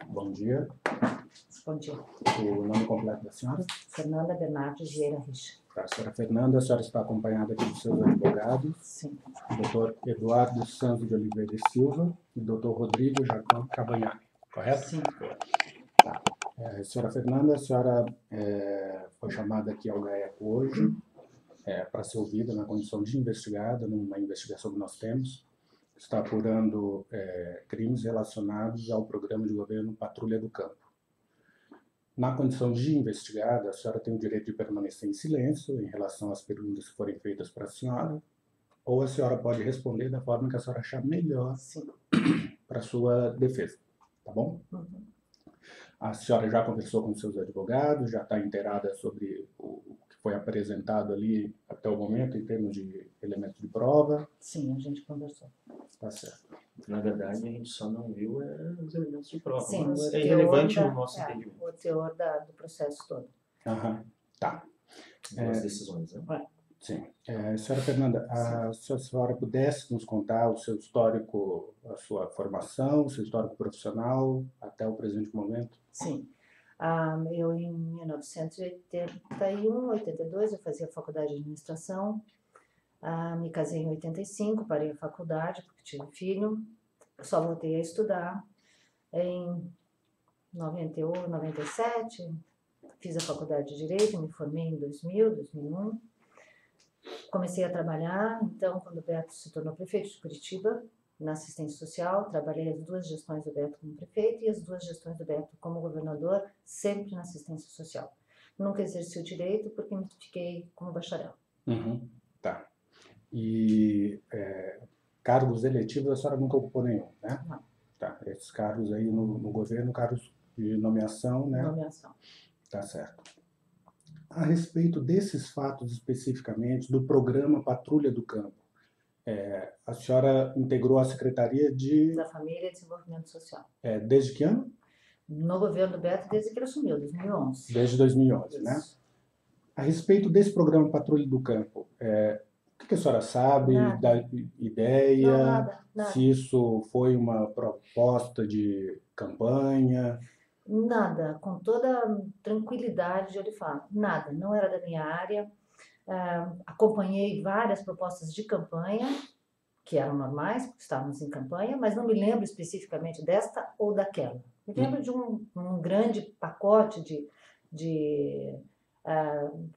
Bom dia. Bom dia. O nome completo da senhora? Fernanda Bernardes Vieira Richa. Tá, senhora Fernanda, a senhora está acompanhada aqui dos seus advogados, Sim. Dr. Eduardo Santos de Oliveira e Silva e Dr. Rodrigo Jacão Cabagnani, correto? Sim. Tá. Senhora Fernanda, a senhora foi chamada aqui ao GAECO hoje para ser ouvida na condição de investigada, numa investigação que nós temos. Está apurando crimes relacionados ao programa de governo Patrulha do Campo. Na condição de investigada, a senhora tem o direito de permanecer em silêncio em relação às perguntas que forem feitas para a senhora, ou a senhora pode responder da forma que a senhora achar melhor para a sua defesa, tá bom? Uhum. A senhora já conversou com seus advogados, já está inteirada sobre o que foi apresentado ali até o momento em termos de elementos de prova? Sim, a gente conversou. Tá certo. Na verdade, a gente só não viu os elementos de prova, Sim, mas o é teor irrelevante no nosso entendimento. o teor do processo todo. Aham, tá. Das decisões, né? Sim. Senhora Fernanda, se a senhora pudesse nos contar o seu histórico, a sua formação, o seu histórico profissional até o presente momento? Sim. Eu, em 1981, 82, eu fazia faculdade de administração. Me casei em 85, parei a faculdade porque tive filho. Só voltei a estudar em 98, 97. Fiz a faculdade de Direito, me formei em 2000, 2001. Comecei a trabalhar, então, quando o Beto se tornou prefeito de Curitiba, na assistência social, trabalhei as 2 gestões do Beto como prefeito e as 2 gestões do Beto como governador, sempre na assistência social. Nunca exerci o direito porque me fiquei como bacharel. Uhum, tá. E cargos eletivos a senhora nunca ocupou nenhum, né? Não. Tá. Esses cargos aí no governo, cargos de nomeação, né? Nomeação. Tá certo. A respeito desses fatos especificamente, do programa Patrulha do Campo, a senhora integrou a Secretaria Da Família e Desenvolvimento Social. Desde que ano? No governo do Beto, desde que ele assumiu, 2011. Desde 2011, Isso. né? A respeito desse programa Patrulha do Campo, o que a senhora sabe, Nada. da ideia, Não, nada. se isso foi uma proposta de campanha? Nada, com toda tranquilidade eu lhe falo, nada, não era da minha área. Acompanhei várias propostas de campanha, que eram normais, porque estávamos em campanha, mas não me lembro especificamente desta ou daquela. Me lembro de um grande pacote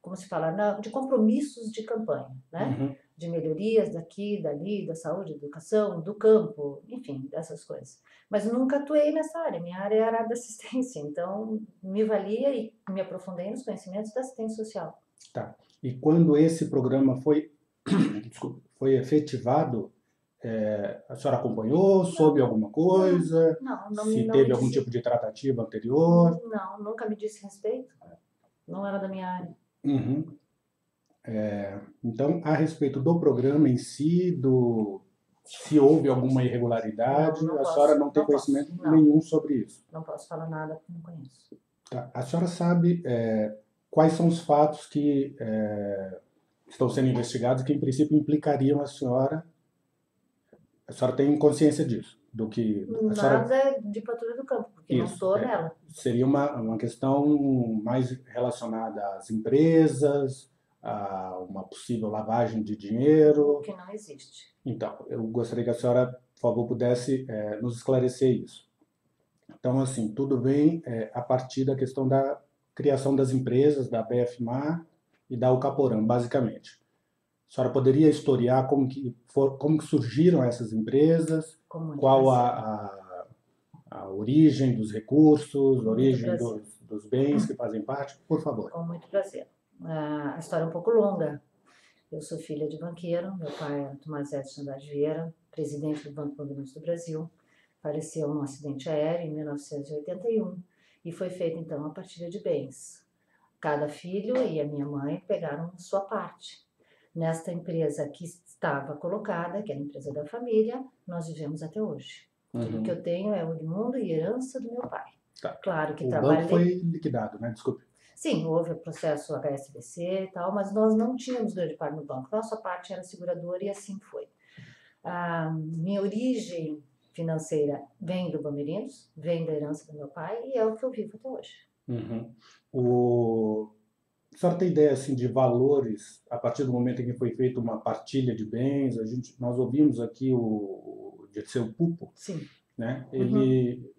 como se fala, de compromissos de campanha, né? Uhum. De melhorias daqui, dali, da saúde, da educação, do campo, enfim, dessas coisas. Mas nunca atuei nessa área, minha área era a área da assistência, então me valia e me aprofundei nos conhecimentos da assistência social. Tá. E quando esse programa foi efetivado, a senhora acompanhou, soube alguma coisa? Não Se me teve algum disse. tipo de tratativa anterior? Não, nunca me disse respeito. Não era da minha área. Uhum. Então, a respeito do programa em si, se houve alguma irregularidade, Não a posso, senhora não tem não conhecimento posso, não. nenhum sobre isso. Não posso falar nada porque não conheço. Tá. A senhora sabe quais são os fatos que estão sendo investigados que, em princípio, implicariam a senhora? A senhora tem consciência disso? Do que a senhora... Nada de Patrulha do Campo, porque não estou nela. Seria uma questão mais relacionada às empresas, a uma possível lavagem de dinheiro? Que não existe. Então, eu gostaria que a senhora, por favor, pudesse nos esclarecer isso. Então, assim, tudo vem a partir da questão da criação das empresas, da BFMA e da Ucaporã, basicamente. A senhora poderia historiar como que surgiram essas empresas, qual a origem dos recursos, a origem dos bens que fazem parte, por favor. Com muito prazer. A história é um pouco longa. Eu sou filha de banqueiro, meu pai era Tomás Edson Andrade Vieira, presidente do Banco Movimentos do Brasil, faleceu num acidente aéreo em 1981 e foi feita então a partilha de bens. Cada filho e a minha mãe pegaram sua parte. Nesta empresa que estava colocada, que era a empresa da família, nós vivemos até hoje. Tudo que eu tenho é oriundo e herança do meu pai. Tá. Claro que o trabalhei... banco foi liquidado, né? Desculpe. Sim, houve o processo HSBC e tal, mas nós não tínhamos grande parte no banco. Nossa parte era seguradora e assim foi. Minha origem financeira vem do Bamerindos, vem da herança do meu pai e é o que eu vivo até hoje. A senhora tem ideia assim, de valores a partir do momento em que foi feita uma partilha de bens? Nós ouvimos aqui o Dirceu Pupo, Sim. né? Ele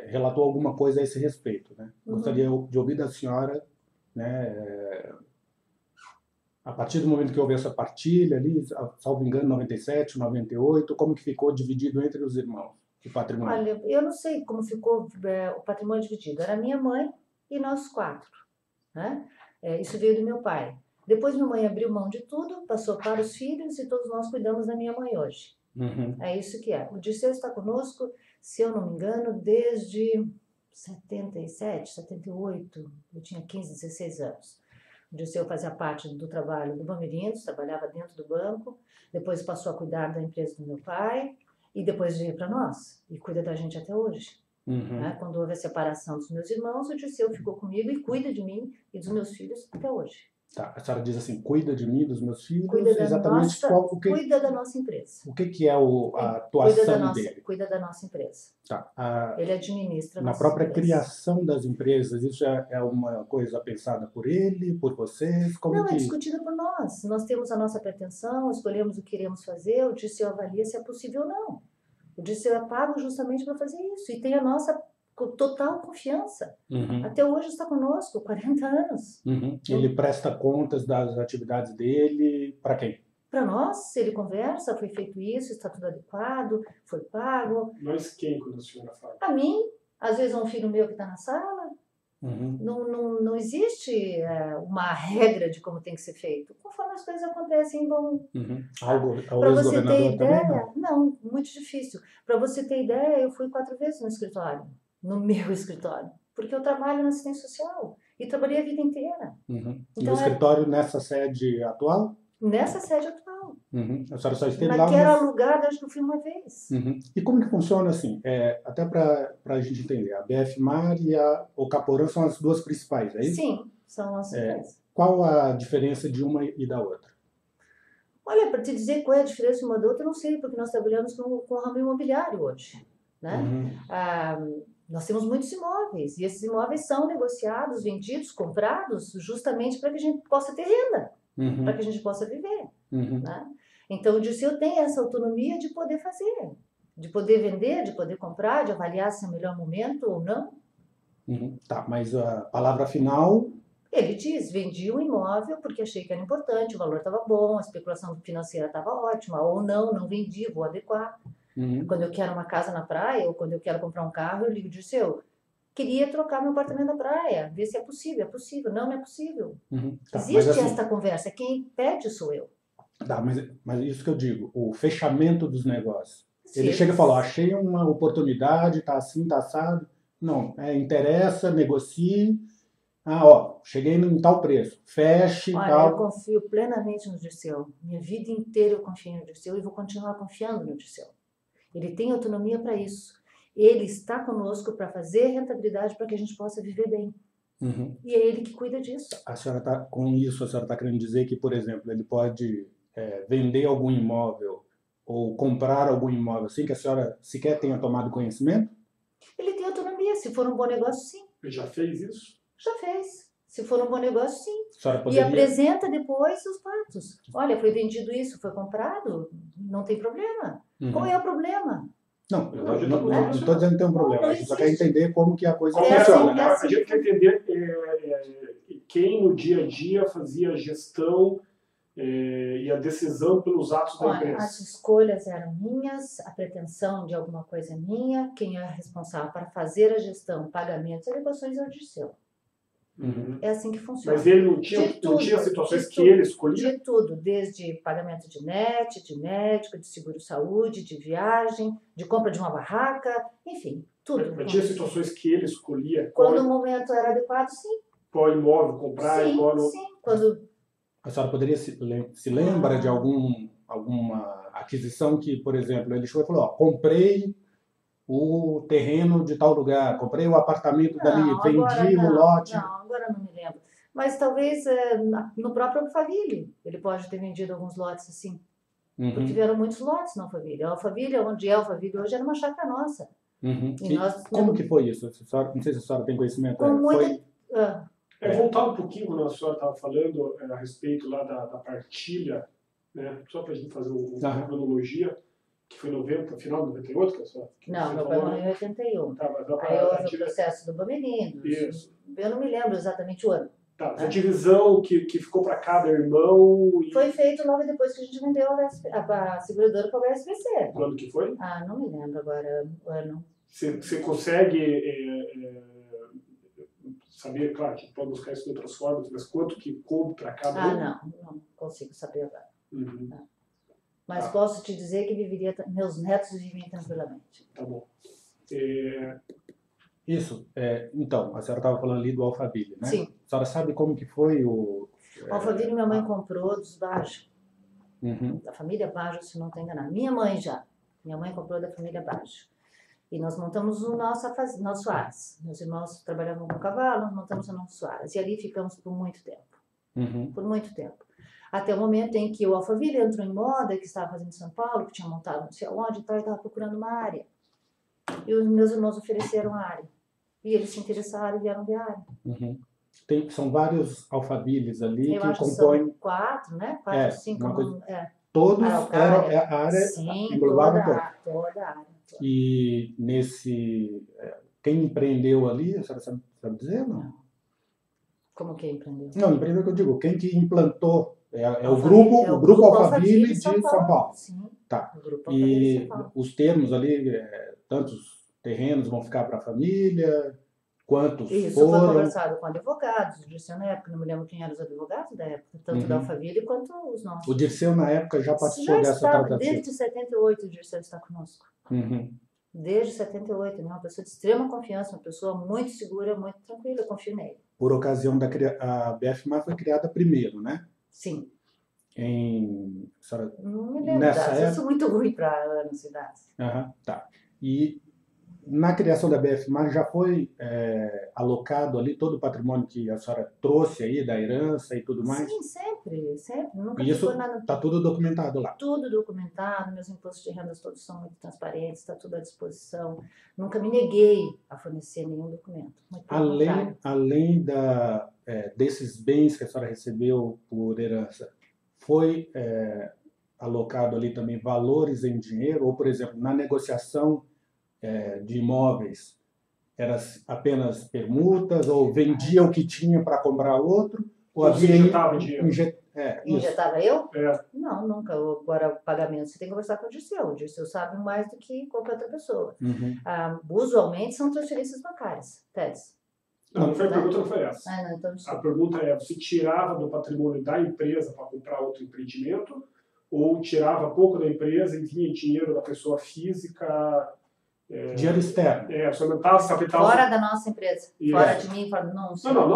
relatou alguma coisa a esse respeito, né? Gostaria de ouvir da senhora, né, a partir do momento que houve essa partilha ali, salvo engano, 97, 98, como que ficou dividido entre os irmãos o patrimônio? Olha, eu não sei como ficou o patrimônio dividido. Era minha mãe e nós 4, né? Isso veio do meu pai. Depois minha mãe abriu mão de tudo, passou para os filhos e todos nós cuidamos da minha mãe hoje. É isso que é. O Dirceu está conosco, se eu não me engano, desde 77, 78, eu tinha 15, 16 anos. O Dirceu fazia parte do trabalho do Bamerindos, trabalhava dentro do banco, depois passou a cuidar da empresa do meu pai e depois veio para nós e cuida da gente até hoje. Né? Quando houve a separação dos meus irmãos, o Dirceu ficou comigo e cuida de mim e dos meus filhos até hoje. Tá, a senhora diz assim, cuida de mim, dos meus filhos, cuida da exatamente nossa, cuida da nossa empresa. O que é a atuação dele? Cuida da nossa empresa. Tá. Ele administra na própria criação das empresas, isso é uma coisa pensada por ele, por vocês? Não, é discutida por nós. Nós temos a nossa pretensão, escolhemos o que queremos fazer, o Dirceu avalia se é possível ou não. O Dirceu é pago justamente para fazer isso e tem a nossa total confiança. Até hoje está conosco, 40 anos. Ele presta contas das atividades dele para quem? Para nós, ele conversa, foi feito isso, está tudo adequado, foi pago. Mas quem, quando a senhora fala? A mim, às vezes é um filho meu que está na sala. Não existe uma regra de como tem que ser feito. Conforme as coisas acontecem, vão... Para você ter ideia, também, não, muito difícil. Para você ter ideia, eu fui 4 vezes no escritório. No meu escritório, porque eu trabalho na assistência social e trabalhei a vida inteira. Então, o escritório nessa sede atual? Nessa sede atual. A senhora só esteve lá? Naquela alugada, acho que eu fui uma vez. E como que funciona assim? Até para a gente entender, a BF-Mar e a Ocaporã são as duas principais, é isso? Sim, são as principais. Qual a diferença de uma e da outra? Olha, para te dizer qual é a diferença de uma da outra, eu não sei, porque nós trabalhamos com o ramo imobiliário hoje. Né? Nós temos muitos imóveis e esses imóveis são negociados, vendidos, comprados justamente para que a gente possa ter renda, para que a gente possa viver. Né? Então o Dirceu tem essa autonomia de poder fazer, de poder vender, de poder comprar, de avaliar se é o melhor momento ou não. Tá, mas a palavra final... Ele diz, vendi o imóvel porque achei que era importante, o valor estava bom, a especulação financeira estava ótima, ou não vendi, vou adequar. Quando eu quero uma casa na praia ou quando eu quero comprar um carro, eu ligo, Dirceu, queria trocar meu apartamento na praia, ver se é possível. Não é possível. Tá, existe assim, esta conversa, quem pede sou eu. Tá, mas isso que eu digo, o fechamento dos negócios. Ele chega e fala, achei uma oportunidade, tá assim, tá assado. Não, interessa, negocie. Cheguei em tal preço, feche e tal. Eu confio plenamente no Dirceu. Minha vida inteira eu confio no Dirceu e vou continuar confiando no Dirceu. Ele tem autonomia para isso. Ele está conosco para fazer rentabilidade para que a gente possa viver bem. E é ele que cuida disso. Com isso, a senhora está querendo dizer que, por exemplo, ele pode vender algum imóvel ou comprar algum imóvel sem que a senhora sequer tenha tomado conhecimento? Ele tem autonomia. Se for um bom negócio, sim. Ele já fez isso? Já fez. Se for um bom negócio, sim. Poderia... E apresenta depois os fatos. Olha, foi vendido isso, foi comprado, não tem problema. Qual é o problema? Não estou dizendo que tem um problema. A gente só quer entender como que a coisa funciona. A gente quer entender quem no dia a dia fazia a gestão e a decisão pelos atos da empresa. As escolhas eram minhas, a pretensão de alguma coisa é minha, quem é responsável para fazer a gestão, pagamentos e adequações é o Dirceu. É assim que funciona. Mas ele não tinha situações que ele escolhia? De tudo, desde pagamento de net, de médico, de seguro-saúde, de viagem, de compra de uma barraca, enfim, tudo. Mas tinha situações que ele escolhia? Quando o momento era adequado, sim. Qual imóvel comprar? Sim, quando... A senhora poderia se lembra de alguma aquisição que, por exemplo, ele chegou e falou, comprei o terreno de tal lugar, comprei o apartamento dali, vendi o lote. Não, agora não me lembro. Mas talvez no próprio Alphaville ele pode ter vendido alguns lotes assim. Porque vieram muitos lotes na Alphaville. A Alphaville, onde é a Alphaville hoje, era uma chácara nossa. E nós- como que foi isso? Não sei se a senhora tem conhecimento. Com muita... Foi, Voltar um pouquinho quando a senhora estava falando a respeito lá da partilha, né? Só para a gente fazer uma cronologia, que foi final de 98, que a senhora... Não, meu pai morreu em 81. Tá, mas dá Aí houve o partilha... processo do Bamerindos. Isso. Eu não me lembro exatamente o ano. Tá, a divisão que ficou para cada irmão... E... Foi feito logo depois que a gente vendeu a seguradora para o HSBC. Quando que foi? Ah, não me lembro agora o ano. Você consegue saber, claro, que pode buscar isso de outras formas, mas quanto que coube para cada um? Não consigo saber agora. Uhum. Mas posso te dizer que meus netos viviam tranquilamente. Tá bom. Isso. Então, a senhora estava falando ali do Alphaville, né? Sim. A senhora sabe como que foi o... Alphaville minha mãe comprou dos Baggio. Uhum. Da família Baggio, se não estou enganada. Minha mãe já. Minha mãe comprou da família Baggio. E nós montamos o nosso Aras. Meus irmãos trabalhavam com cavalo, nós montamos o nosso Aras. E ali ficamos por muito tempo. Por muito tempo. Até o momento em que o Alphaville entrou em moda, que estava fazendo em São Paulo, que tinha montado não sei aonde e tal, e estava procurando uma área. E os meus irmãos ofereceram a área. E eles se interessaram e vieram ver a área. São vários Alphavilles ali Eu que acho compõem... que são 4, né? 4, 5. Todos Araucária. a área Sim, englobava toda a área. E quem empreendeu ali, a senhora sabe dizer, não? Como que empreendeu? Não, empreendeu que eu digo, quem que implantou o grupo Alphaville de São Paulo. Sim, tá. O grupo Alphaville de São E Paulo. os termos ali, tantos terrenos vão ficar para a família, quantos Isso foi foram. conversado com advogados, o Dirceu na época, não me lembro quem eram os advogados da época, tanto da Alphaville quanto os nossos. O Dirceu na época já participou Já dessa estava, tratativa. desde 78 o Dirceu está conosco. Desde 78, né? Uma pessoa de extrema confiança, uma pessoa muito segura, muito tranquila, eu confio nele. Por ocasião a BFMA foi criada primeiro, né? Sim. Senhora, Não me lembro nessa datas, época... eu sou muito ruim para anos e datas. Tá. E na criação da BFMA já foi alocado ali todo o patrimônio que a senhora trouxe aí, da herança e tudo mais? Sim, sempre, sempre. Nunca E isso ficou nada. está tudo documentado lá? Tudo documentado, meus impostos de rendas todos são muito transparentes, está tudo à disposição. Nunca me neguei a fornecer nenhum documento. Muito pelo contrário. Além desses bens que a senhora recebeu por herança, foi alocado ali também valores em dinheiro? Ou, por exemplo, na negociação de imóveis, era apenas permutas? Ou vendia o que tinha para comprar outro? Ou havia injetava dinheiro? Injetava eu? É. Não, nunca. Agora, o pagamento, você tem que conversar com o Dirceu. O Dirceu sabe mais do que qualquer outra pessoa. Usualmente são transferências bancárias, TEDs. Não, a pergunta não foi essa. Não, então, a pergunta é, você tirava do patrimônio da empresa para comprar outro empreendimento ou tirava pouco da empresa e vinha dinheiro da pessoa física? Dinheiro externo. Você aumentava o capital... Fora da nossa empresa. Fora de mim, fora... Não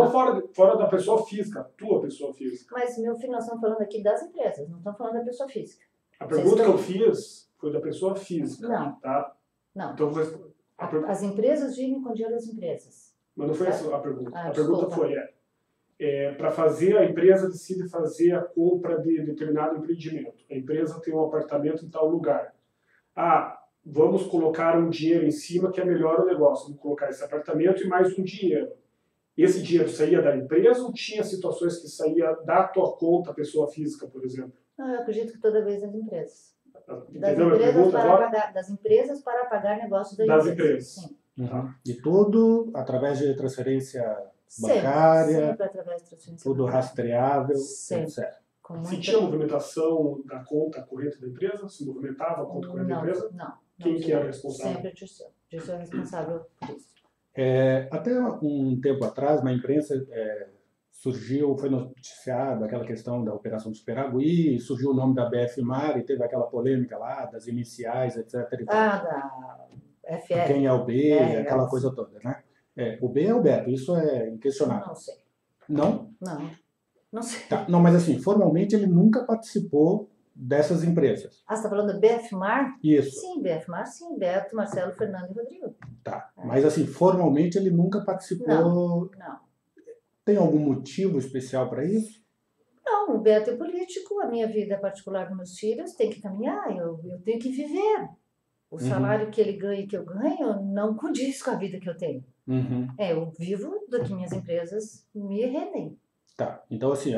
fora da pessoa física, tua pessoa física. Mas, meu filho, nós estamos falando aqui das empresas, não estamos falando da pessoa física. A pergunta que eu fiz foi da pessoa física. Não. Tá? Não. Então, as empresas vivem com dinheiro das empresas. Mas não foi essa a pergunta. A desculpa. pergunta foi, para fazer, a empresa decide fazer a compra de determinado empreendimento. A empresa tem um apartamento em tal lugar. Vamos colocar um dinheiro em cima que é melhor o negócio. Vamos colocar esse apartamento e mais um dinheiro. Esse dinheiro saía da empresa ou tinha situações que saía da tua conta, pessoa física, por exemplo? Não, eu acredito que toda vez das empresas. Das empresas para pagar negócios das empresas. Sim. E tudo através de transferência bancária, sempre através de transferência tudo bancária. rastreável, Sempre. etc. Se tinha movimentação da conta corrente da empresa? Se movimentava a conta corrente da empresa? Não. Quem que era responsável? Sempre o Dirceu. O Dirceu é responsável por isso. Até um tempo atrás, na imprensa, foi noticiado aquela questão da Operação Superagui, surgiu o nome da BFMar e teve aquela polêmica lá, das iniciais, etc. Da FR. Quem é o B, aquela coisa toda, né? O B é o Beto, isso é inquestionável. Não sei. Não? Não sei. Tá. Não, mas assim, formalmente ele nunca participou dessas empresas. Você está falando da BFMar? Isso. Sim, BFMar, sim. Beto, Marcelo, Fernando e Rodrigo. Tá. Mas assim, formalmente ele nunca participou. Não. Tem algum motivo especial para isso? Não, o Beto é político, a minha vida particular com meus filhos tem que caminhar, eu tenho que viver. O salário que ele ganha e que eu ganho não condiz com a vida que eu tenho. Eu vivo do que minhas empresas me rendem. Tá, então assim,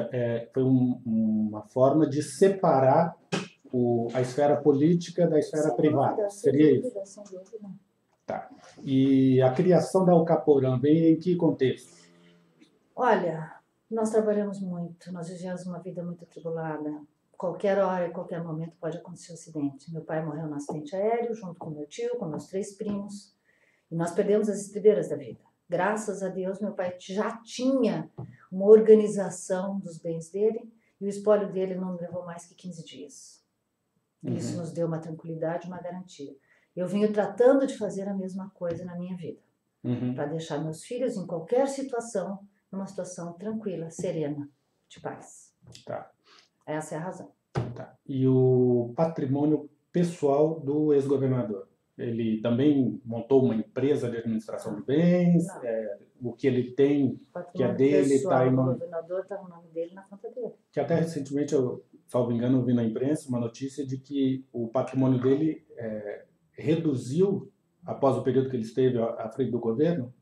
foi uma forma de separar a esfera política da esfera Sem privada, dúvida, seria isso? sem dúvida. Tá. E a criação da Alcaporã vem em que contexto? Olha, nós trabalhamos muito, nós vivemos uma vida muito atribulada. Qualquer hora, qualquer momento pode acontecer um acidente. Meu pai morreu num acidente aéreo, junto com meu tio, com meus 3 primos. E nós perdemos as estribeiras da vida. Graças a Deus, meu pai já tinha uma organização dos bens dele e o espólio dele não levou mais que 15 dias. Isso nos deu uma tranquilidade, uma garantia. Eu venho tratando de fazer a mesma coisa na minha vida. Para deixar meus filhos em qualquer situação, numa situação tranquila, serena, de paz. Tá. Essa é a razão. Tá. E o patrimônio pessoal do ex-governador? Ele também montou uma empresa de administração de bens? O que ele tem, que é dele, está em nome... nome... O governador está no nome dele, na conta dele. Que até recentemente, eu, salvo engano, eu vi na imprensa uma notícia de que o patrimônio dele reduziu após o período que ele esteve à frente do governo,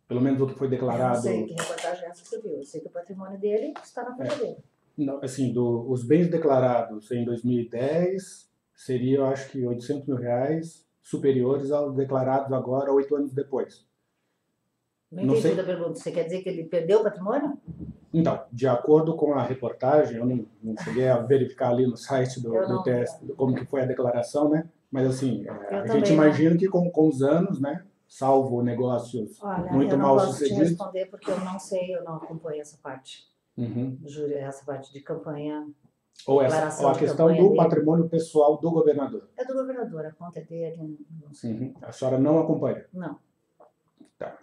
pelo menos o que foi declarado... Eu não sei que reportagem é essa que você viu. Eu sei que o patrimônio dele está na conta dele. Não, assim, os bens declarados em 2010 seria, eu acho que R$800 mil, superiores aos declarados agora, 8 anos depois. Não entendi a pergunta. Você quer dizer que ele perdeu o patrimônio? Então, de acordo com a reportagem, eu não cheguei a verificar ali no site do TSE como que foi a declaração, né? Mas assim, a gente imagina que com os anos, né? Salvo negócios muito mal sucedidos. Eu não posso te responder porque eu não sei, eu não acompanho essa parte. Essa parte de campanha. Ou a questão do patrimônio pessoal do governador. É do governador, a conta é dele, não sei. A senhora não acompanha? Não. Tá.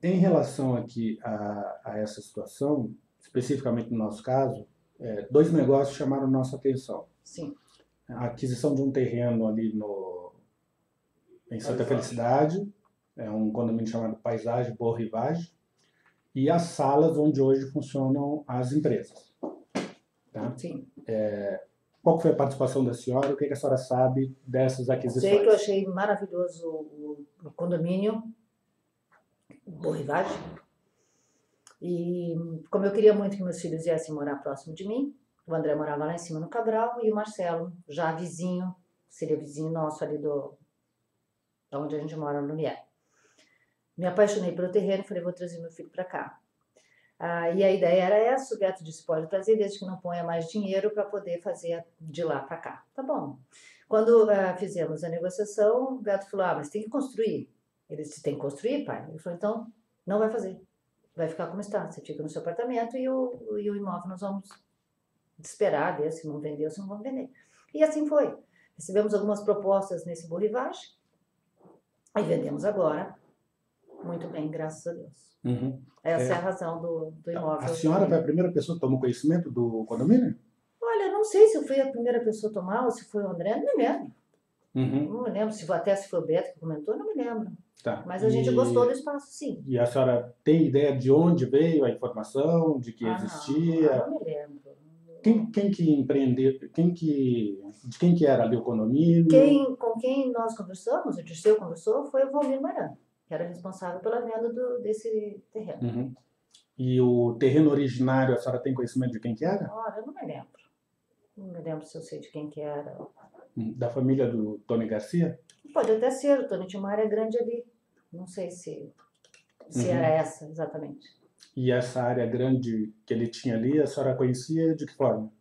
Em relação aqui a essa situação, especificamente no nosso caso, 2 negócios chamaram nossa atenção. Sim. A aquisição de um terreno ali em Santa Felicidade, um condomínio chamado Paisagem Boa Rivagem, e as salas onde hoje funcionam as empresas. Tá? Sim. Qual foi a participação da senhora? O que a senhora sabe dessas aquisições? Sei que eu achei maravilhoso o condomínio Boa Rivagem. E como eu queria muito que meus filhos viessem morar próximo de mim, o André morava lá em cima no Cabral e o Marcelo, já vizinho, seria vizinho nosso ali da onde a gente mora, no Lumière. Me apaixonei pelo terreno e falei, vou trazer meu filho para cá. E a ideia era essa, o Beto disse, pode trazer, desde que não ponha mais dinheiro para poder fazer de lá para cá. Tá bom. Quando fizemos a negociação, o Beto falou, mas tem que construir. Ele disse, tem que construir, pai? Ele falou, então, não vai fazer. Vai ficar como está. Você fica no seu apartamento e o imóvel nós vamos esperar, ver se vão vender ou se não vão vender. E assim foi. Recebemos algumas propostas nesse Boa Rivagem e vendemos agora. Muito bem, graças a Deus. Essa é a razão do imóvel. A senhora foi a primeira pessoa que tomou conhecimento do condomínio? Olha, não sei se eu fui a primeira pessoa a tomar ou se foi o André, não me lembro. Não me lembro, até se foi o Beto que comentou, não me lembro. Tá. Mas a gente gostou do espaço, sim. E a senhora tem ideia de onde veio a informação, de que existia? Não me lembro. Quem que empreendeu, de quem que era ali o condomínio? Com quem nós conversamos, o Dirceu conversou, foi o Valmir Maran, que era responsável pela venda desse terreno. E o terreno originário, a senhora tem conhecimento de quem que era? Olha, eu não me lembro. Não me lembro se eu sei de quem que era. Da família do Tony Garcia? Pode até ser, o Tony tinha uma área grande ali. Não sei se era essa, exatamente. E essa área grande que ele tinha ali, a senhora conhecia de que forma?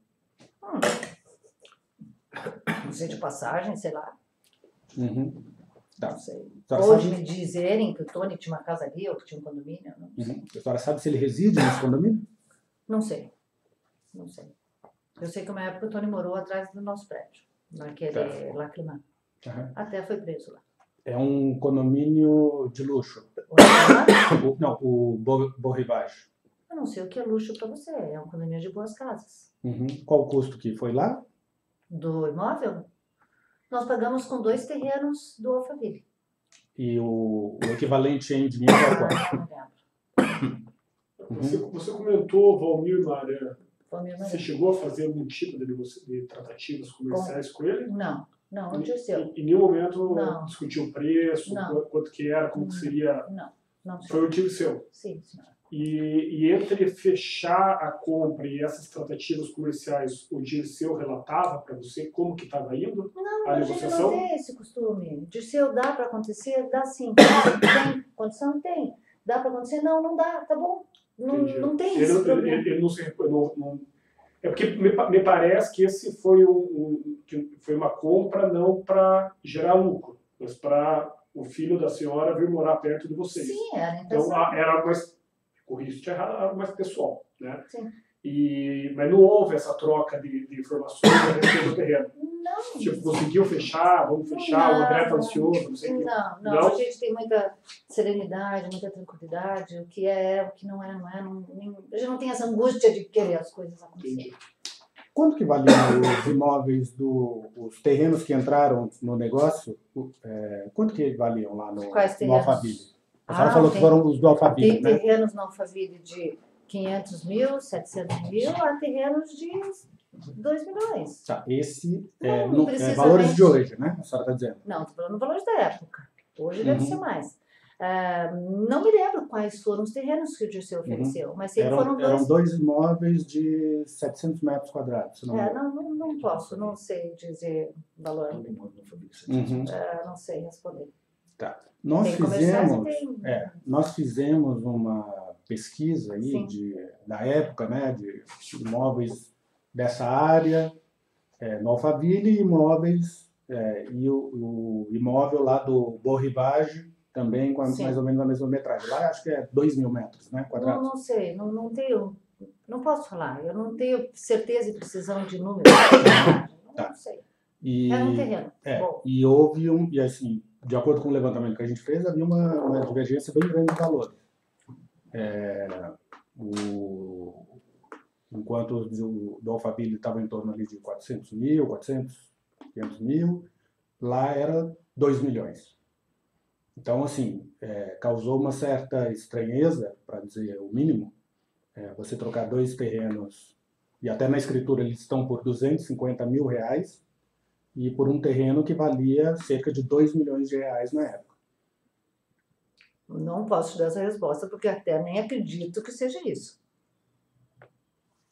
Não sei, de passagem, sei lá. Tá. Não sei. Ou de me dizerem que o Tony tinha uma casa ali, ou que tinha um condomínio, não sei. A senhora sabe se ele reside nesse condomínio? Não sei. Não sei. Eu sei que uma época o Tony morou atrás do nosso prédio, naquele Lacrimã. Até foi preso lá. É um condomínio de luxo? Não, o Boa Rivagem. Eu não sei o que é luxo para você, é um condomínio de boas casas. Qual o custo que foi lá? Do imóvel? Nós pagamos com 2 terrenos do Alphaville. E o equivalente em dinheiro é quanto? Você comentou, Valmir Maran, Foi a minha Você maneira. chegou a fazer algum tipo de tratativas comerciais com ele? Não, o Dirceu. Em nenhum momento Não. discutiu o preço, Não. quanto que era, como que seria? Não, Foi o Dirceu. Sim, senhora. E entre fechar a compra e essas tratativas comerciais, o Dirceu relatava para você como que estava indo Não, a a gente negociação? não tem esse costume. Dirceu, dá para acontecer? Dá sim. Tem condição? Tem. Dá para acontecer? Não, não dá. Tá bom. Entendi. Não tem esse problema. Ele não se... É porque me parece que esse foi que foi uma compra não para gerar lucro, mas para o filho da senhora vir morar perto de vocês. Sim, era a Então intenção. era mais, corrija se estiver errado, era mais pessoal, né? Sim. Mas não houve essa troca de informações a respeito do terreno. Não. Tipo, conseguiu fechar, vamos fechar, o André tá ansioso, não sei o quê. Não, a gente tem muita serenidade, muita tranquilidade. O que é, o que não é, não é. A gente não tem essa angústia de querer as coisas acontecerem. Entendi. Quanto que valiam os imóveis, os terrenos que entraram no negócio? Quanto que valiam lá no terrenos? Alphaville? A senhora falou que tem- foram os do Alphaville, Tem né? terrenos no Alphaville de 500 mil, 700 mil, há terrenos de 2 milhões. Tá, esse Não, precisamente. valores de hoje, né? A senhora está dizendo. Não, estou falando valores da época. Hoje deve Uhum. ser mais. Não me lembro quais foram os terrenos que o Dirceu ofereceu, mas sei que foram Eram dois. dois imóveis de 700 metros quadrados, se não me engano. Não posso, não sei dizer valor. Uhum. Não sei responder. Tá. Nós Tem comerciais e fizemos, tem. nós fizemos uma pesquisa aí Sim. da época, né, de imóveis dessa área, no Alphaville, e imóveis, e o imóvel lá do Boa Rivage, também com Sim. mais ou menos a mesma metragem. Lá acho que é 2.000 metros, né, quadrados. Não sei, não tenho, não posso falar. Eu não tenho certeza e precisão de números. Tá. Não sei. E, Era um terreno. Bom, e houve e assim, de acordo com o levantamento que a gente fez, havia uma divergência bem grande de valores. Enquanto o do Alphaville estava em torno ali de 400 mil, 500 mil, lá era 2 milhões. Então, assim, causou uma certa estranheza, para dizer o mínimo, você trocar dois terrenos, e até na escritura eles estão por 250 mil reais, e por um terreno que valia cerca de 2 milhões de reais na época. não posso te dar essa resposta, porque até nem acredito que seja isso.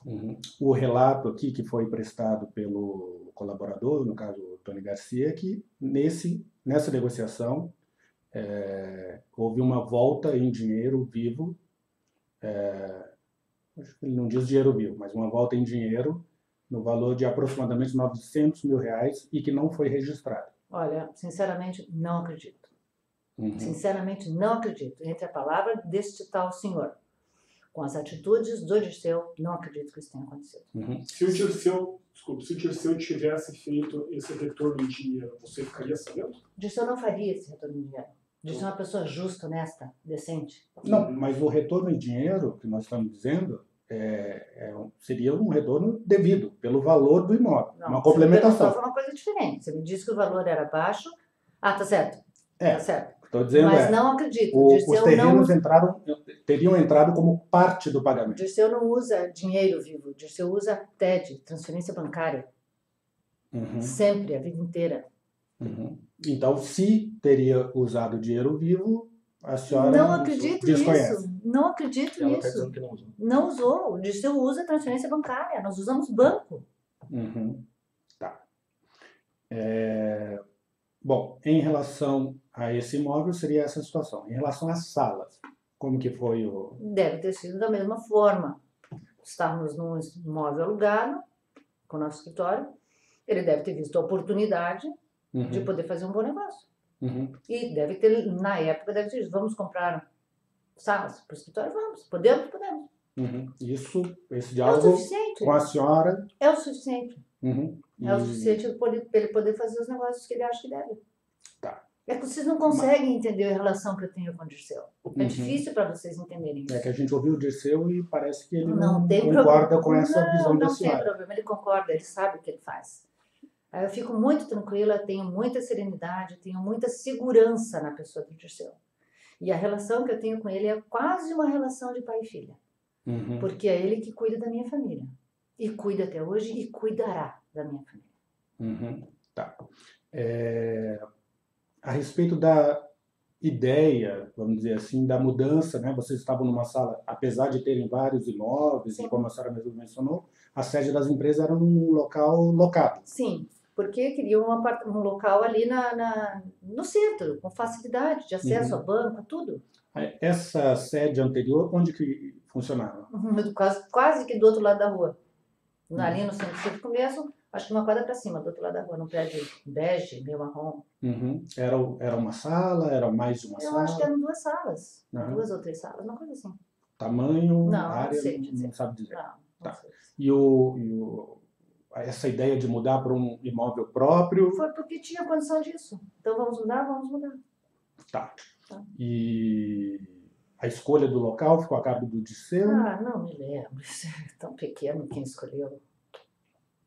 Uhum. O relato aqui que foi prestado pelo colaborador, no caso o Tony Garcia, é que nessa negociação houve uma volta em dinheiro vivo, acho que ele não diz dinheiro vivo, mas uma volta em dinheiro no valor de aproximadamente 900 mil reais e que não foi registrado. Olha, sinceramente, não acredito. Uhum. Sinceramente, não acredito. Entre a palavra deste tal senhor, com as atitudes do Dirceu, não acredito que isso tenha acontecido. Uhum. Se o Dirceu tivesse feito esse retorno em dinheiro, você ficaria sabendo? Dirceu não faria esse retorno de dinheiro. Dirceu é uma pessoa justa, honesta, decente. Não, mas o retorno em dinheiro que nós estamos dizendo seria um retorno devido pelo valor do imóvel, Não, uma você me complementação. perguntou, foi uma coisa diferente. Você me disse que o valor era baixo. Ah, tá certo. Tá certo. Estou dizendo Mas não acredito. os Dirceu terrenos teriam entrado como parte do pagamento. Dirceu não usa dinheiro vivo. Dirceu usa TED, transferência bancária. Uhum. Sempre, a vida inteira. Uhum. Então, se teria usado dinheiro vivo, a senhora Não acredito desconhece. nisso. Não acredito Ela está nisso. dizendo que não usou. Não usou. O Dirceu usa transferência bancária. Nós usamos banco. Uhum. Tá. Bom, em relação a esse imóvel, seria essa situação. Em relação às salas, como que foi o... Deve ter sido da mesma forma. Estávamos num imóvel alugado, com o nosso escritório. Ele deve ter visto a oportunidade de Uhum. poder fazer um bom negócio. Uhum. E deve ter, na época, deve ter dito, vamos comprar salas para o escritório? Vamos. Podemos? Podemos. Uhum. Esse É o diálogo suficiente. com a senhora... É o suficiente. Uhum. É o suficiente para ele poder fazer os negócios que ele acha que deve. Tá. É que vocês não conseguem entender a relação que eu tenho com o Dirceu. É Uhum. difícil para vocês entenderem isso. É que a gente ouviu o Dirceu e parece que ele Não não tem concorda problema. com essa visão da Não tem senhora. problema, ele concorda, ele sabe o que ele faz. Aí eu fico muito tranquila, tenho muita serenidade, tenho muita segurança na pessoa do Dirceu. E a relação que eu tenho com ele é quase uma relação de pai e filha. Uhum. Porque é ele que cuida da minha família. E cuida até hoje e cuidará da minha família. Uhum, tá. A respeito da ideia, vamos dizer assim, da mudança, né? Vocês estavam numa sala, apesar de terem vários imóveis, Sim. e como a senhora mesmo mencionou, a sede das empresas era num local locado. Sim, porque queria um local ali no centro, com facilidade de acesso a banco, tudo. Essa sede anterior, onde que funcionava? Quase que do outro lado da rua. Ali no centro mesmo, acho que uma quadra para cima, do outro lado da rua, num prédio bege, meio marrom. Uhum. Era uma sala? Era mais de uma Eu sala? acho que eram 2 salas, Uhum. 2 ou 3 salas, uma coisa assim. Tamanho, Não área, sei dizer. não sabe dizer. Não Tá. sei. Essa ideia de mudar para um imóvel próprio? Foi porque tinha condição disso. Então vamos mudar, vamos mudar. Tá. E a escolha do local ficou a cargo do Dirceu? Ah, não me lembro. Isso é tão pequeno quem escolheu.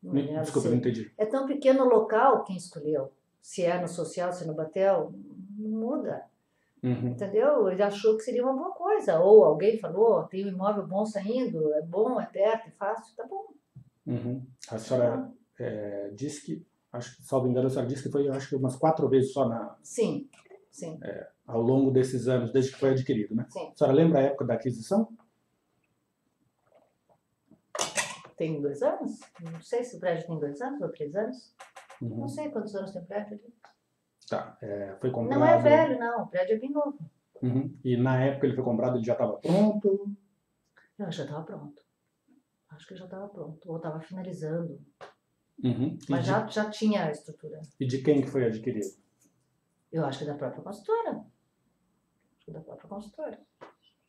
Não me lembro Desculpa, se- não entendi. É tão pequeno o local quem escolheu. Se é no social, se é no Batel, não muda. Uhum. Entendeu? Ele achou que seria uma boa coisa. Ou alguém falou, tem um imóvel bom saindo, é bom, é perto, é fácil, tá bom. Uhum. A senhora disse que, acho que, salvo engano, a senhora disse que foi, acho que umas 4 vezes só Sim, sim, ao longo desses anos, desde que foi adquirido, né? sim. A senhora lembra a época da aquisição? Tem 2 anos? Não sei se o prédio tem 2 anos ou 3 anos. Uhum. Não sei quantos anos tem o prédio ali. Tá. Foi comprado... Não é velho, não. O prédio é bem novo. Uhum. E na época ele foi comprado, ele já estava pronto? Eu acho que já estava pronto. Acho que já estava pronto. Ou estava finalizando. Uhum. Mas já tinha a estrutura. E de quem que foi adquirido? Eu acho que da própria construtora. Acho que da própria construtora.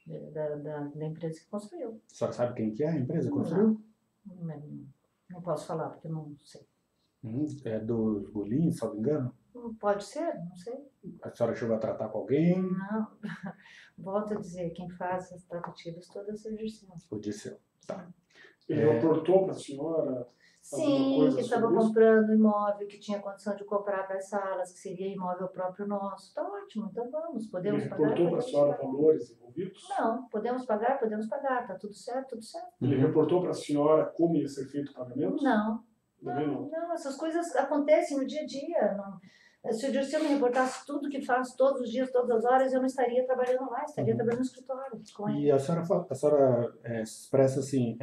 Da empresa que construiu. A senhora sabe quem que é a empresa que construiu? Não posso falar, porque eu não sei. Uhum. É dos Golins, salvo engano? Pode ser, não sei. A senhora chegou a tratar com alguém? Não. Volto a dizer, quem faz as tratativas todas é o Dirceu. O Dirceu. Tá. Ele reportou para a senhora? Sim, que estava comprando imóvel, que tinha condição de comprar para as salas, que seria imóvel próprio nosso. Está ótimo, então vamos, podemos Ele pagar. reportou para a senhora valores envolvidos? Não, podemos pagar, está tudo certo, tudo certo. Ele reportou para a senhora como ia ser feito o pagamento? Não. Também não. Não, essas coisas acontecem no dia a dia. Não. Se o Dirceu me reportasse tudo que faz todos os dias, todas as horas, eu não estaria trabalhando lá, estaria trabalhando no escritório. E a senhora expressa assim,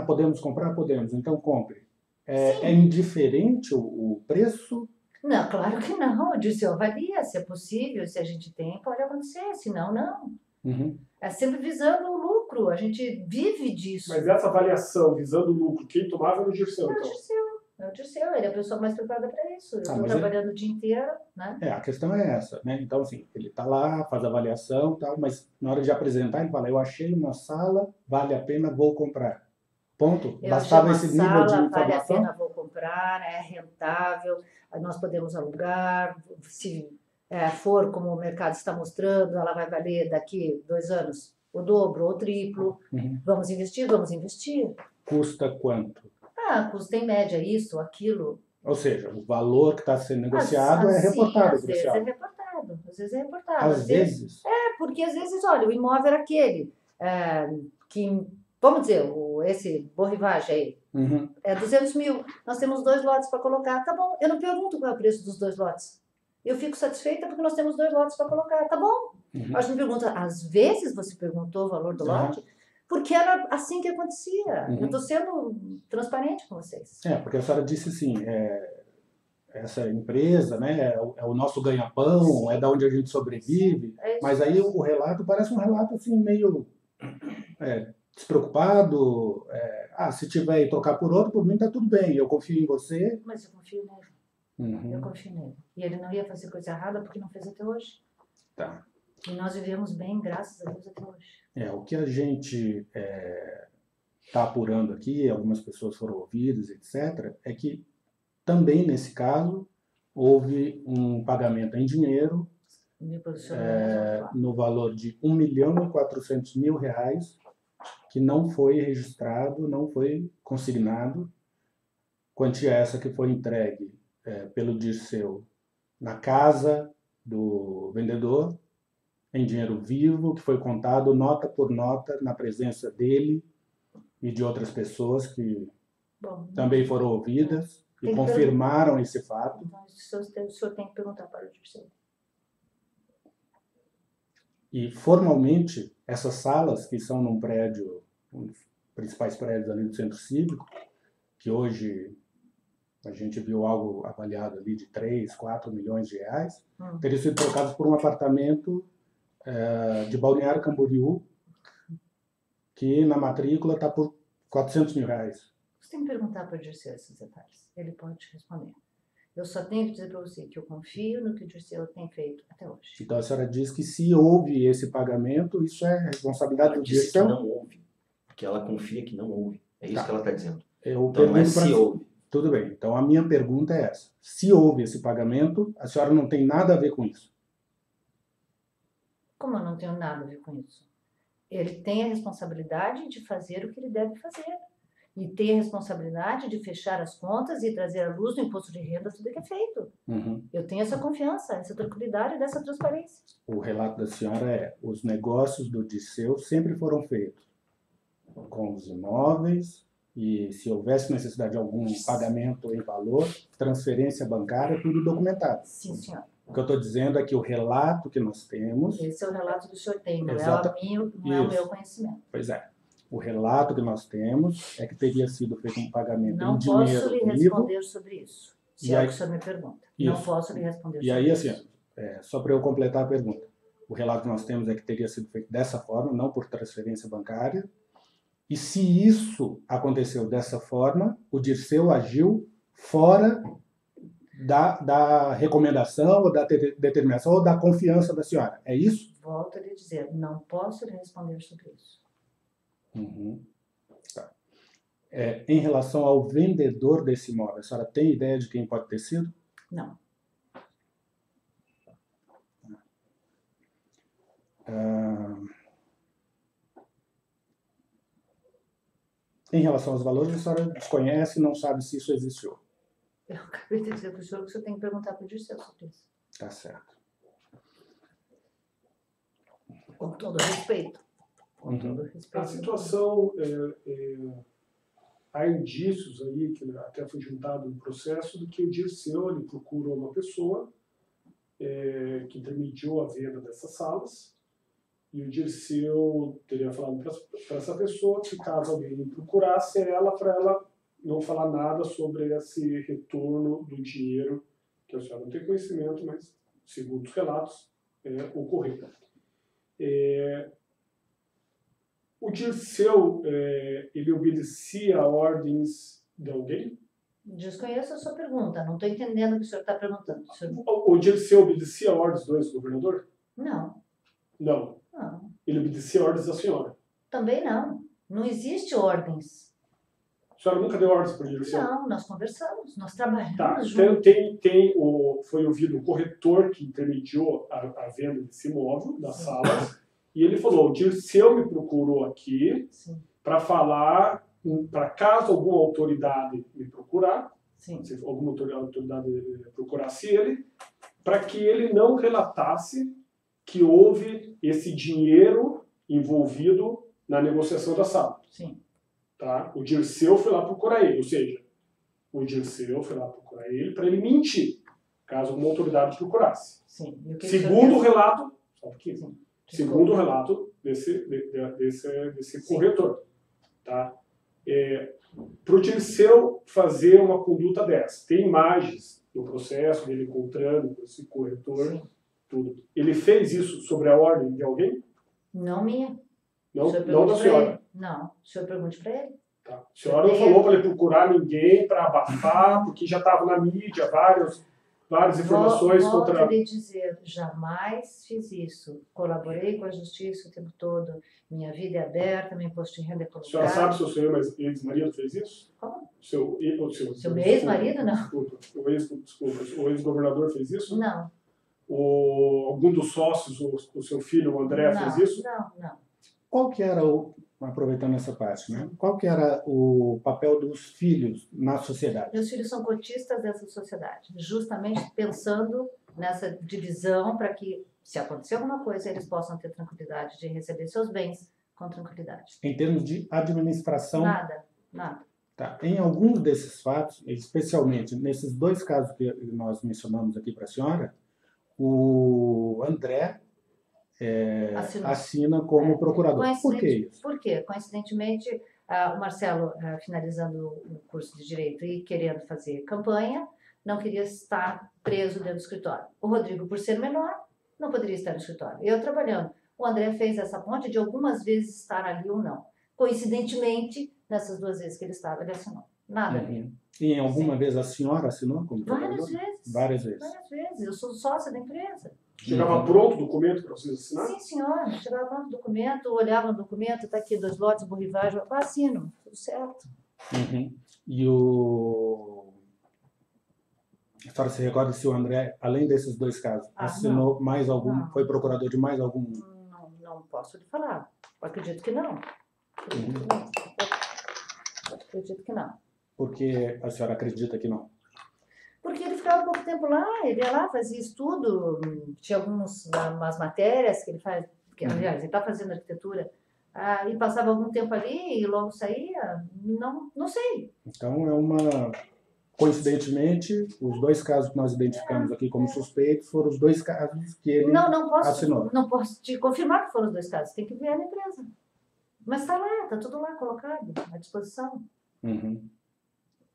podemos comprar? Podemos, então compre. É indiferente o preço? Não, claro que não. O Dirceu avalia, se é possível, se a gente tem, pode acontecer, senão não. Uhum. É sempre visando o lucro, a gente vive disso. Mas essa avaliação visando o lucro, quem tomava era o Dirceu, É o então? Dirceu, ele é a pessoa mais preparada para isso. Eu estou trabalhando o dia inteiro, né? A questão é essa, né? Então, assim, ele está lá, faz a avaliação e tal, mas na hora de apresentar, ele fala, eu achei uma sala, vale a pena, vou comprar. Ponto. Bastava esse nível de informação. Vale a pena, vou comprar, é rentável, nós podemos alugar, se for como o mercado está mostrando, ela vai valer daqui 2 anos o dobro ou o triplo. Uhum. Vamos investir? Vamos investir. Custa quanto? Custa em média isso, aquilo. Ou seja, o valor que está sendo negociado é reportado. Às vezes é reportado. Às vezes? Porque às vezes, olha, o imóvel era aquele que, vamos dizer, esse Boa Rivagem aí, é 200 mil. Nós temos 2 lotes para colocar. Tá bom, eu não pergunto qual é o preço dos 2 lotes. Eu fico satisfeita porque nós temos 2 lotes para colocar. Tá bom. A gente me pergunta, às vezes você perguntou o valor do lote? Porque era assim que acontecia. Eu estou sendo transparente com vocês. Porque a senhora disse assim, essa empresa, né, é o nosso ganha-pão, é da onde a gente sobrevive. Mas aí o relato parece um relato assim meio despreocupado. Se tiver e trocar por outro, por mim está tudo bem. Eu confio em você. Mas eu confio nele. Eu confio nele. E ele não ia fazer coisa errada porque não fez até hoje. Tá. E nós vivemos bem, graças a Deus, até hoje. O que a gente está apurando aqui, algumas pessoas foram ouvidas, etc., é que também nesse caso houve um pagamento em dinheiro no valor de R$1.400.000 que não foi registrado, não foi consignado. Quantia essa que foi entregue pelo Dirceu na casa do vendedor, em dinheiro vivo, que foi contado nota por nota na presença dele e de outras pessoas que Bom, também foram ouvidas e Tem que confirmaram esse fato. então, o senhor tem que perguntar para o Dirceu. E formalmente, essas salas que são num prédio, um dos principais prédios ali do Centro Cívico, que hoje a gente viu algo avaliado ali de 3, 4 milhões de reais, teriam sido trocados por um apartamento de Balneário Camboriú, que na matrícula está por 400 mil reais. Você tem que perguntar para o Dirceu esses detalhes. Ele pode te responder. Eu só tenho que dizer para você que eu confio no que o Dirceu tem feito até hoje. Então a senhora diz que se houve esse pagamento, isso é responsabilidade Ela do disse que Dirceu? não houve, porque ela confia que não houve. É isso Tá. que ela está dizendo. Eu Então não é pergunto pra- se houve. Tudo bem. Então a minha pergunta é essa. Se houve esse pagamento, a senhora não tem nada a ver com isso. Como eu não tenho nada a ver com isso? Ele tem a responsabilidade de fazer o que ele deve fazer. E tem a responsabilidade de fechar as contas e trazer à luz do imposto de renda tudo que é feito. Uhum. Eu tenho essa confiança, essa tranquilidade e dessa transparência. O relato da senhora é: os negócios do Dirceu sempre foram feitos com os imóveis e se houvesse necessidade de algum pagamento em valor, transferência bancária, tudo documentado. Sim, senhor. O que eu estou dizendo é que o relato que nós temos, Esse é o relato do senhor tem, não Exata- não é o Isso. meu conhecimento. pois é, o relato que nós temos é que teria sido feito um pagamento Não em posso dinheiro lhe vivo. responder sobre isso, se E é o aí- que o senhor me pergunta. Não Isso. posso lhe responder E sobre aí, isso. assim, só para eu completar a pergunta, o relato que nós temos é que teria sido feito dessa forma, não por transferência bancária. E se isso aconteceu dessa forma, o Dirceu agiu fora da recomendação, ou da determinação, ou da confiança da senhora. É isso? Volto a lhe dizer, não posso lhe responder sobre isso. Uhum. Tá. Em relação ao vendedor desse imóvel, a senhora tem ideia de quem pode ter sido? Não. Em relação aos valores, a senhora desconhece e não sabe se isso existiu. Eu acabei de dizer para o senhor que o senhor tem que perguntar para o Dirceu sobre isso. Tá certo. Com todo respeito. Com Uhum. todo A respeito. situação, há indícios aí, que até foi juntado no processo, de que o Dirceu ele procurou uma pessoa que intermediou a venda dessas salas, e o Dirceu teria falado para essa pessoa que caso alguém me procurasse ela, para ela não falar nada sobre esse retorno do dinheiro, que a senhora não tem conhecimento, mas, segundo os relatos, ocorreu. O Dirceu, ele obedecia a ordens de alguém? Desconheço a sua pergunta, não estou entendendo o que o senhor está perguntando. O senhor... O Dirceu obedecia a ordens do ex-governador? Não, Não. não. Ele obedecia a ordens da senhora. Também não. Não existe ordens. A senhora nunca deu ordens para o Dirceu? Não, nós conversamos, nós trabalhamos Tá, juntos. foi ouvido o corretor que intermediou a venda desse imóvel, das salas, e ele falou, o Dirceu me procurou aqui Sim, para falar, para caso alguma autoridade me procurar, sim. se alguma autoridade procurasse ele, para que ele não relatasse que houve esse dinheiro envolvido na negociação da sala. Sim. Tá? O Dirceu foi lá procurar ele, ou seja, o Dirceu foi lá procurar ele para ele mentir, caso alguma autoridade procurasse. Sim. E o que o senhor Segundo o quer? relato, só um pouquinho. Sim. Segundo o relato desse Sim. corretor. Tá? Para o Dirceu fazer uma conduta dessa, tem imagens no processo dele encontrando com esse corretor, Sim. tudo. Ele fez isso sobre a ordem de alguém? Não minha. Não, O senhor não da pergunte pra senhora. ele. Não, o senhor pergunte para ele. Tá. A senhora não falou para ele procurar ninguém para abafar, porque já estava na mídia várias informações Volto contra... a lhe dizer, jamais fiz isso. Colaborei com a justiça o tempo todo. Minha vida é aberta, meu imposto de renda é A senhora colocado. sabe se o seu ex-marido fez isso? Como? Seu Seu ex-marido, não? Desculpa, o ex-governador fez isso? Não. Algum dos sócios, o seu filho, o André, Não, fez isso? não. Qual que era aproveitando essa parte, né? Qual que era o papel dos filhos na sociedade? Meus filhos são cotistas dessa sociedade, justamente pensando nessa divisão para que, se acontecer alguma coisa, eles possam ter tranquilidade de receber seus bens com tranquilidade. Em termos de administração, Nada. Tá. Em alguns desses fatos, especialmente nesses dois casos que nós mencionamos aqui para a senhora, o André assina como procurador. Por que isso? Por quê? Coincidentemente, o Marcelo, finalizando o curso de Direito e querendo fazer campanha, não queria estar preso dentro do escritório. O Rodrigo, por ser menor, não poderia estar no escritório. Eu trabalhando. O André fez essa ponte de algumas vezes estar ali ou não. Coincidentemente, nessas 2 vezes que ele estava, ele assinou. Nada ali. E em alguma vez a senhora assinou como procurador? Várias vezes. Várias vezes. Várias vezes. Eu sou sócia da empresa. Chegava pronto o documento para vocês assinarem? Sim, senhora. Chegava pronto o documento, olhava no documento, está aqui 2 lotes, borrivagem, eu assino. Tudo certo. E a senhora se recorda se o André, além desses 2 casos, assinou mais algum, Não. foi procurador de mais algum? Não posso lhe falar. Acredito que não. Acredito que não. Por que a senhora acredita que não? Porque ele ficava pouco tempo lá, ele ia lá, fazia estudo, tinha umas matérias que ele faz, que, aliás, ele está fazendo arquitetura, e passava algum tempo ali e logo saía, não sei. Então coincidentemente, os 2 casos que nós identificamos aqui como suspeitos foram os 2 casos que ele assinou. Não posso te confirmar que foram os 2 casos, tem que ver na empresa. Mas está lá, está tudo lá colocado, à disposição.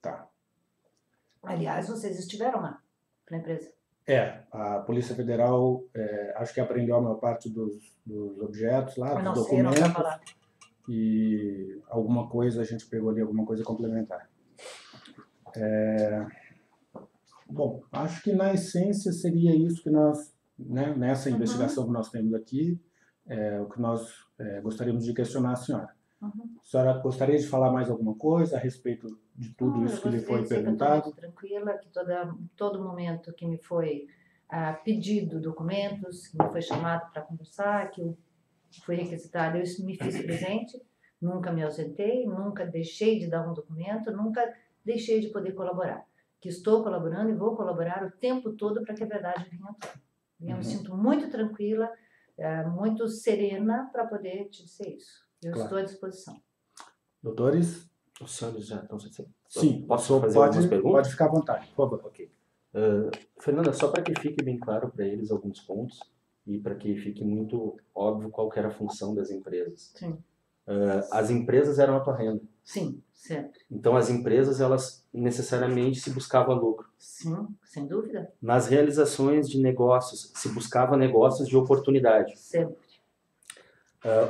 Tá. Aliás, vocês estiveram lá, na empresa. A Polícia Federal acho que apreendeu a maior parte dos objetos lá, dos documentos. Não estava lá. E alguma coisa, a gente pegou ali alguma coisa complementar. Bom, acho que na essência seria isso que nós, né, nessa investigação que nós temos aqui, o que nós gostaríamos de questionar a senhora. A senhora gostaria de falar mais alguma coisa a respeito de tudo isso que lhe foi perguntado? Eu estou muito tranquila, que todo momento que me foi pedido documentos, que me foi chamado para conversar, que eu fui requisitada, eu me fiz presente, nunca me ausentei, nunca deixei de dar um documento, nunca deixei de poder colaborar. Que estou colaborando e vou colaborar o tempo todo para que a verdade venha à tona. Eu me sinto muito tranquila, muito serena para poder te dizer isso. Eu estou à disposição. Doutores? Os senhores já estão satisfeitos? Sim, Posso fazer algumas perguntas? Pode ficar à vontade, por favor. Ok. Fernanda, só para que fique bem claro para eles alguns pontos e para que fique muito óbvio qual que era a função das empresas. Sim. As empresas eram a tua renda. Sim, sempre. Então as empresas, elas necessariamente se buscavam lucro. Sim, sem dúvida. Nas realizações de negócios, se buscava negócios de oportunidade. Sempre.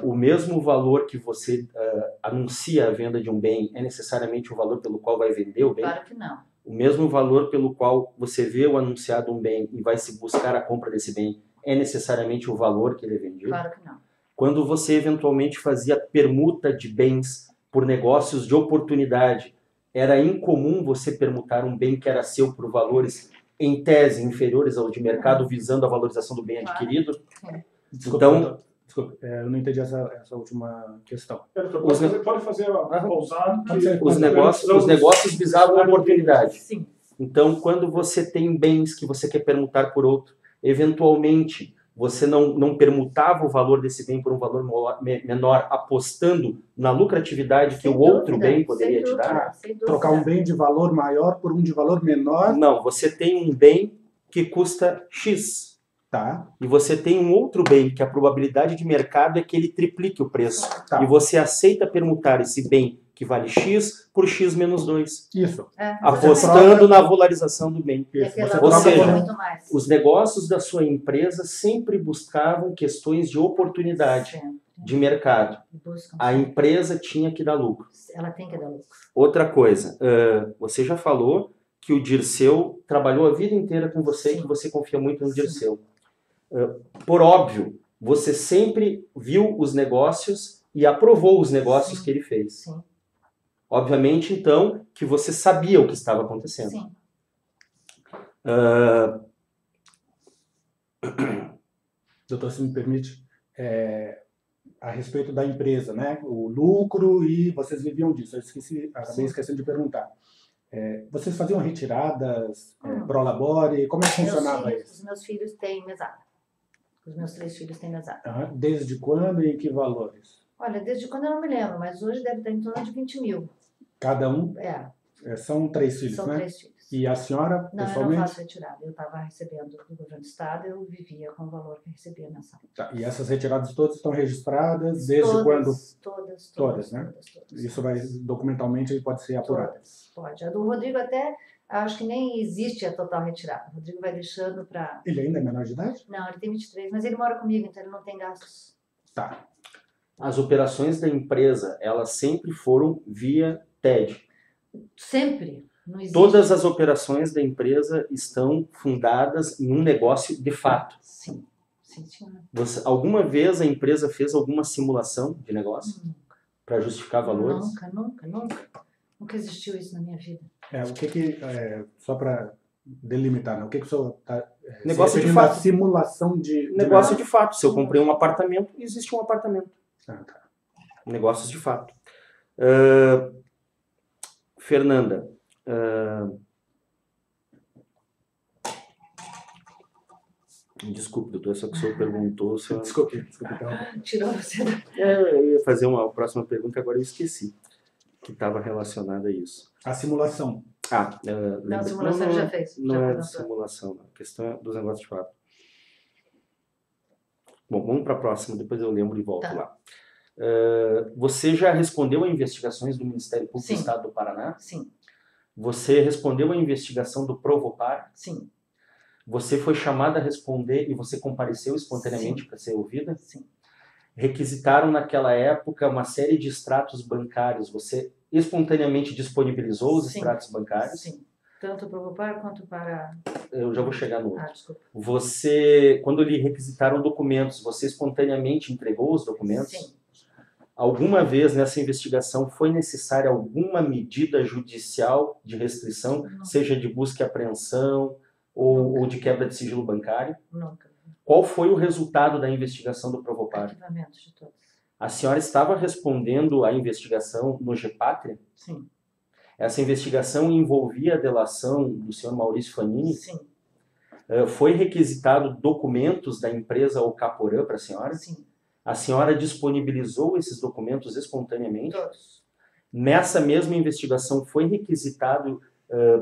O mesmo valor que você anuncia a venda de um bem é necessariamente o valor pelo qual vai vender o bem? Claro que não. O mesmo valor pelo qual você vê o anunciado um bem e vai se buscar a compra desse bem é necessariamente o valor que ele é vendido? Claro que não. Quando você eventualmente fazia permuta de bens por negócios de oportunidade, era incomum você permutar um bem que era seu por valores em tese inferiores ao de mercado, visando a valorização do bem adquirido? Então, desculpa, eu não entendi essa última questão. Pode fazer pausado. Os negócios visavam a oportunidade. Sim. Então, quando você tem bens que você quer permutar por outro, eventualmente você não permutava o valor desse bem por um valor menor, apostando na lucratividade que o outro bem poderia te dar? Trocar um bem de valor maior por um de valor menor? Não, você tem um bem que custa X. Tá. E você tem um outro bem que a probabilidade de mercado é que ele triplique o preço. Tá. E você aceita permutar esse bem que vale X por X menos 2. Isso. Apostando na valorização do bem. Ou seja, muito mais. Os negócios da sua empresa sempre buscavam questões de oportunidade, de mercado. A empresa tinha que dar lucro. Ela tem que dar lucro. Outra coisa, você já falou que o Dirceu trabalhou a vida inteira com você e que você confia muito no Dirceu. Por óbvio, você sempre viu os negócios e aprovou os negócios que ele fez. Sim. Obviamente, então, que você sabia o que estava acontecendo. Sim. Doutor, se me permite, a respeito da empresa, né? O lucro, e vocês viviam disso. Eu acabei esquecendo de perguntar. Vocês faziam retiradas, pro labore? Como é que funcionava isso? Os meus filhos têm mesada. Os meus 3 filhos têm mesada. Desde quando e em que valores? Olha, desde quando eu não me lembro, mas hoje deve estar em torno de 20 mil. Cada um? São 3 filhos, São né? 3 filhos. E a senhora, Não, eu pessoalmente? não faço retirada. Eu estava recebendo do governo do estado, eu vivia com o valor que recebia mensal. Tá. E essas retiradas todas estão registradas desde quando? Todas, né? Todas. Isso vai, documentalmente, pode ser apurado. Todas, pode. A do Rodrigo até, acho que nem existe a total retirada. O Rodrigo vai deixando para... Ele ainda é menor de idade? Não, ele tem 23, mas ele mora comigo, então ele não tem gastos. Tá. As operações da empresa, elas sempre foram via TED. Sempre. Não existe. Todas as operações da empresa estão fundadas em um negócio de fato. Sim, sim, senhora. Alguma vez a empresa fez alguma simulação de negócio para justificar valores? Nunca existiu isso na minha vida. Só para delimitar, né? O que o senhor está... Negócio de fato. Simulação de Negócio de fato. Se eu comprei um apartamento, existe um apartamento. Tá. Negócios de fato. Fernanda, desculpe, doutor, só que o senhor perguntou... Desculpe, então. Tirou você da... Eu ia fazer uma próxima pergunta, agora eu esqueci, que estava relacionada a isso. A simulação. Não, a simulação já fez. Não já é de simulação, a questão é dos negócios de fato. Bom, vamos para a próxima, depois eu lembro e volto lá. Você já respondeu a investigações do Ministério Público do Estado do Paraná? Sim. Você respondeu a investigação do Provopar? Sim. Você foi chamada a responder e você compareceu espontaneamente para ser ouvida? Sim. Requisitaram naquela época uma série de extratos bancários. Você espontaneamente disponibilizou os extratos bancários? Sim. Tanto para o Provopar quanto para... Eu já vou chegar no outro. Desculpa. Você, quando lhe requisitaram documentos, você espontaneamente entregou os documentos? Sim. Alguma vez nessa investigação foi necessária alguma medida judicial de restrição, seja de busca e apreensão ou de quebra de sigilo bancário? Nunca. Qual foi o resultado da investigação do Provopar? Arquivamento de todos. A senhora estava respondendo à investigação no GEPátria? Sim. Essa investigação envolvia a delação do senhor Maurício Fanini? Sim. Foi requisitado documentos da empresa Ocaporã para a senhora? Sim. A senhora disponibilizou esses documentos espontaneamente? Todos. Nessa mesma investigação foi requisitado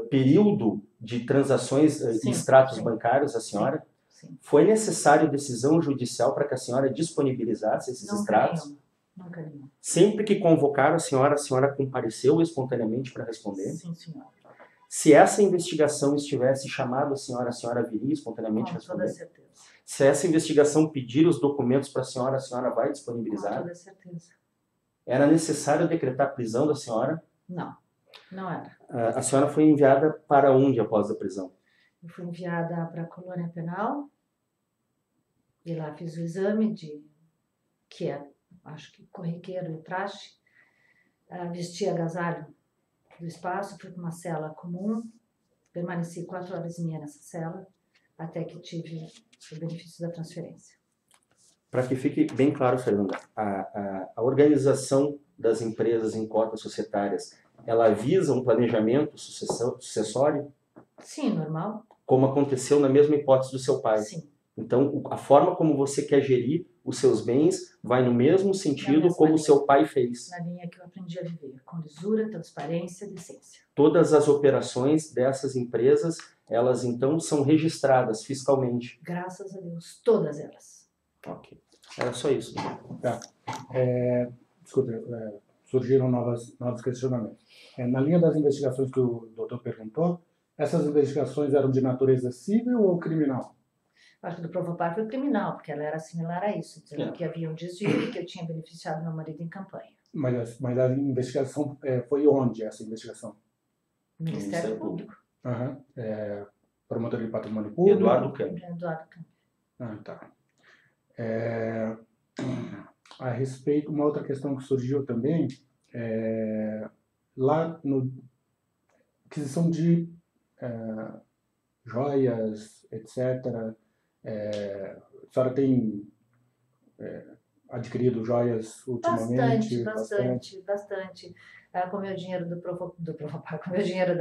período de transações e extratos bancários à senhora? Sim. Foi necessário decisão judicial para que a senhora disponibilizasse esses extratos? Nunca nenhum. Sempre que convocaram a senhora compareceu espontaneamente para responder? Sim, senhora. Se essa investigação estivesse chamado a senhora viria espontaneamente responder? Com toda certeza. Se essa investigação pedir os documentos para a senhora vai disponibilizar? Com toda certeza. Era necessário decretar a prisão da senhora? Não, não era. A senhora foi enviada para onde após a prisão? Eu fui enviada para a colônia penal e lá fiz o exame que é, acho que corriqueiro e praxe. Vesti agasalho do espaço, fui para uma cela comum, permaneci 4 horas e meia nessa cela, até que tive o benefício da transferência. Para que fique bem claro, Fernanda, a organização das empresas em cotas societárias, ela visa um planejamento sucessório? Sim, normal. Como aconteceu na mesma hipótese do seu pai? Sim. Então, a forma como você quer gerir os seus bens vai no mesmo sentido como o seu pai fez. Na linha que eu aprendi a viver, com lisura, transparência, decência. Todas as operações dessas empresas, elas então são registradas fiscalmente? Graças a Deus, todas elas. Ok. Era só isso. Tá. Desculpe, surgiram novos questionamentos. Na linha das investigações que o doutor perguntou, essas investigações eram de natureza civil ou criminal? Acho que do Provopar foi criminal, porque ela era similar a isso, dizendo que havia um desvio e que eu tinha beneficiado meu marido em campanha. Mas a investigação foi onde, essa investigação? Ministério Público. Promotor de Patrimônio Público? Eduardo Câmbio. Eduardo Câmbio. Tá. A respeito, uma outra questão que surgiu também, lá no aquisição de joias, etc., a senhora tem adquirido joias ultimamente? Bastante. Com o meu dinheiro do Provopar, com o meu dinheiro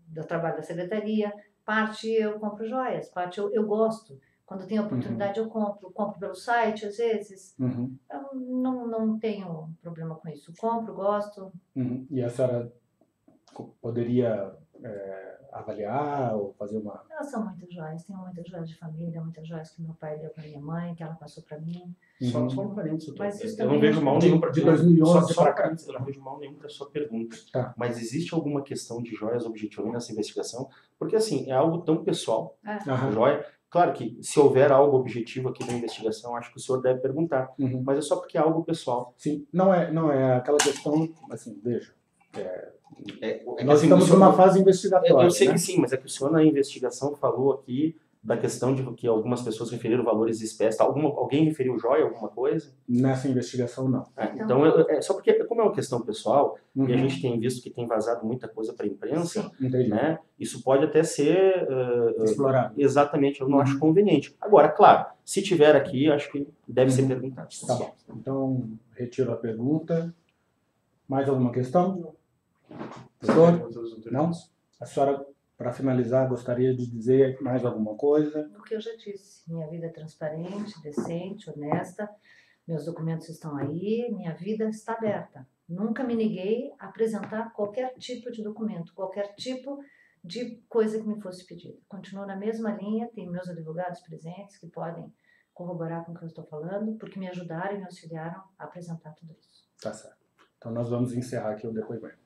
do trabalho da secretaria, parte eu compro joias, parte eu gosto. Quando tem oportunidade eu compro pelo site às vezes. Eu não tenho problema com isso. Compro, gosto. E a senhora poderia avaliar ou fazer uma... Elas são muitas joias, tenho muitas joias de família, muitas joias que meu pai deu para minha mãe, que ela passou para mim. Só um parênteses, doutor. Mas isso Eu não também vejo acho mal que- nenhum para De 2011 para cá. Eu não vejo mal nenhum para sua pergunta. Tá. Mas existe alguma questão de joias objetivamente nessa investigação? Porque, assim, é algo tão pessoal, Aham. joia. Claro que, se houver algo objetivo aqui na investigação, acho que o senhor deve perguntar. Uhum. Mas é só porque é algo pessoal. Sim, não é aquela questão, assim, veja, nós assim, estamos o senhor- numa fase investigatória, Eu sei né? que sim, mas é que o senhor na investigação falou aqui da questão de que algumas pessoas referiram valores de espécie. Alguém referiu joia, alguma coisa? Nessa investigação, não. Então, só porque, como é uma questão pessoal, Uhum. e a gente tem visto que tem vazado muita coisa para a imprensa, Sim. Entendi. né? Isso pode até ser Explorado. exatamente, eu não Uhum. acho conveniente. Agora, claro, se tiver aqui, acho que deve ser perguntado. Tá bom. Então, retiro a pergunta. Mais alguma questão? Doutor? Não? A senhora, para finalizar, gostaria de dizer mais alguma coisa? O que eu já disse, minha vida é transparente, decente, honesta, meus documentos estão aí, minha vida está aberta. Nunca me neguei a apresentar qualquer tipo de documento, qualquer tipo de coisa que me fosse pedida. Continuo na mesma linha, tenho meus advogados presentes que podem corroborar com o que eu estou falando, porque me ajudaram e me auxiliaram a apresentar tudo isso. Tá certo. Então, nós vamos encerrar aqui o depoimento.